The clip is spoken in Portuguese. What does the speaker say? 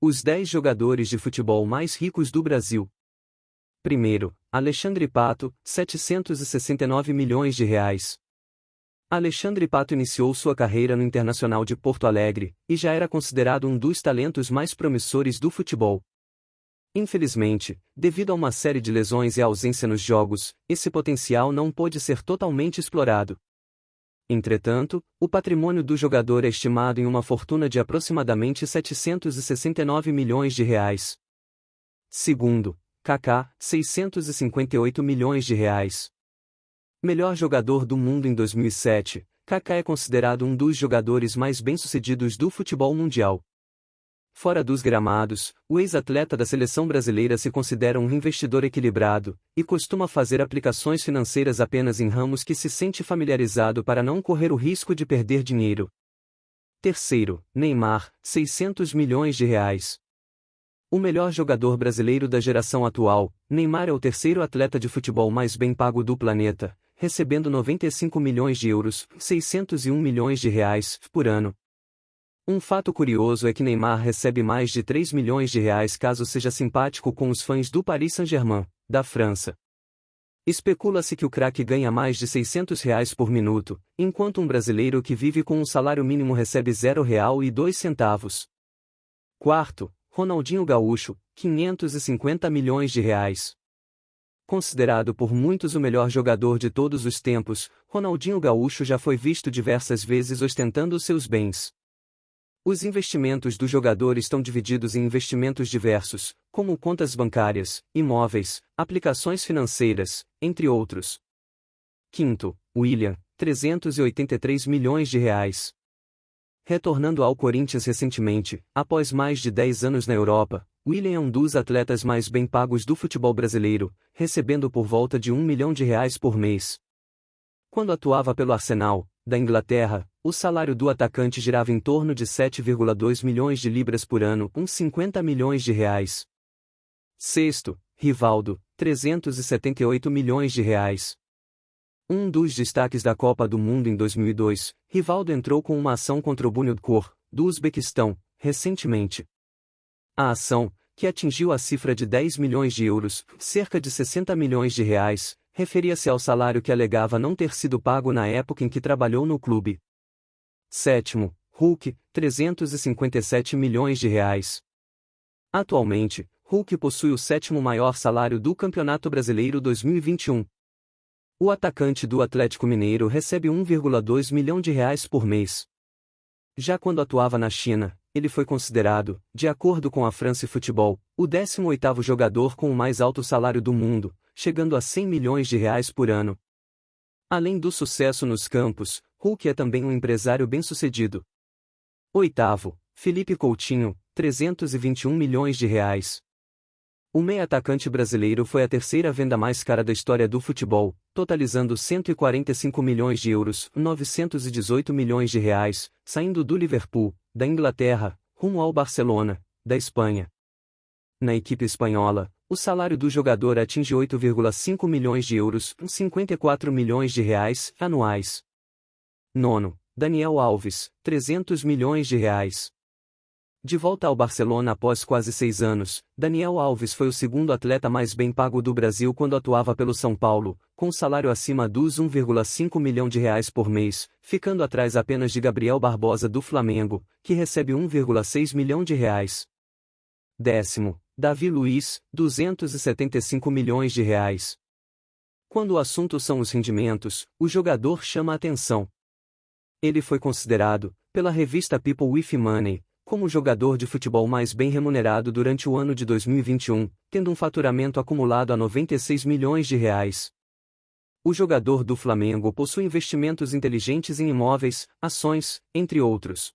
Os 10 jogadores de futebol mais ricos do Brasil. Primeiro, Alexandre Pato, 769 milhões de reais. Alexandre Pato iniciou sua carreira no Internacional de Porto Alegre, e já era considerado um dos talentos mais promissores do futebol. Infelizmente, devido a uma série de lesões e ausência nos jogos, esse potencial não pôde ser totalmente explorado. Entretanto, o patrimônio do jogador é estimado em uma fortuna de aproximadamente 769 milhões de reais. Segundo, Kaká, 658 milhões de reais. Melhor jogador do mundo em 2007, Kaká é considerado um dos jogadores mais bem-sucedidos do futebol mundial. Fora dos gramados, o ex-atleta da seleção brasileira se considera um investidor equilibrado, e costuma fazer aplicações financeiras apenas em ramos que se sente familiarizado para não correr o risco de perder dinheiro. Terceiro, Neymar, 600 milhões de reais. O melhor jogador brasileiro da geração atual, Neymar é o terceiro atleta de futebol mais bem pago do planeta, recebendo 95 milhões de euros, 601 milhões de reais, por ano. Um fato curioso é que Neymar recebe mais de 3 milhões de reais caso seja simpático com os fãs do Paris Saint-Germain, da França. Especula-se que o craque ganha mais de 600 reais por minuto, enquanto um brasileiro que vive com um salário mínimo recebe R$0,02. Quarto, Ronaldinho Gaúcho, 550 milhões de reais. Considerado por muitos o melhor jogador de todos os tempos, Ronaldinho Gaúcho já foi visto diversas vezes ostentando seus bens. Os investimentos do jogador estão divididos em investimentos diversos, como contas bancárias, imóveis, aplicações financeiras, entre outros. Quinto, William, 383 milhões de reais. Retornando ao Corinthians recentemente, após mais de 10 anos na Europa, William é um dos atletas mais bem pagos do futebol brasileiro, recebendo por volta de R$1 milhão por mês. Quando atuava pelo Arsenal, da Inglaterra, o salário do atacante girava em torno de 7,2 milhões de libras por ano, uns 50 milhões de reais. Sexto, Rivaldo, 378 milhões de reais. Um dos destaques da Copa do Mundo em 2002, Rivaldo entrou com uma ação contra o Bunyodkor, do Uzbequistão, recentemente. A ação, que atingiu a cifra de 10 milhões de euros, cerca de 60 milhões de reais, referia-se ao salário que alegava não ter sido pago na época em que trabalhou no clube. Sétimo, Hulk, 357 milhões de reais. Atualmente, Hulk possui o sétimo maior salário do Campeonato Brasileiro 2021. O atacante do Atlético Mineiro recebe R$1,2 milhão por mês. Já quando atuava na China, ele foi considerado, de acordo com a France Football, o 18º jogador com o mais alto salário do mundo, chegando a 100 milhões de reais por ano. Além do sucesso nos campos, Hulk é também um empresário bem-sucedido. Oitavo, Felipe Coutinho, 321 milhões de reais. O meia-atacante brasileiro foi a terceira venda mais cara da história do futebol, totalizando 145 milhões de euros, 918 milhões de reais, saindo do Liverpool, da Inglaterra, rumo ao Barcelona, da Espanha. Na equipe espanhola, o salário do jogador atinge 8,5 milhões de euros, 54 milhões de reais, anuais. Nono, Daniel Alves, 300 milhões de reais. De volta ao Barcelona após quase 6 anos, Daniel Alves foi o segundo atleta mais bem pago do Brasil quando atuava pelo São Paulo, com salário acima dos 1,5 milhão de reais por mês, ficando atrás apenas de Gabriel Barbosa do Flamengo, que recebe 1,6 milhão de reais. Décimo, Davi Luiz, 275 milhões de reais. Quando o assunto são os rendimentos, o jogador chama a atenção. Ele foi considerado, pela revista People with Money, como o jogador de futebol mais bem remunerado durante o ano de 2021, tendo um faturamento acumulado a 96 milhões de reais. O jogador do Flamengo possui investimentos inteligentes em imóveis, ações, entre outros.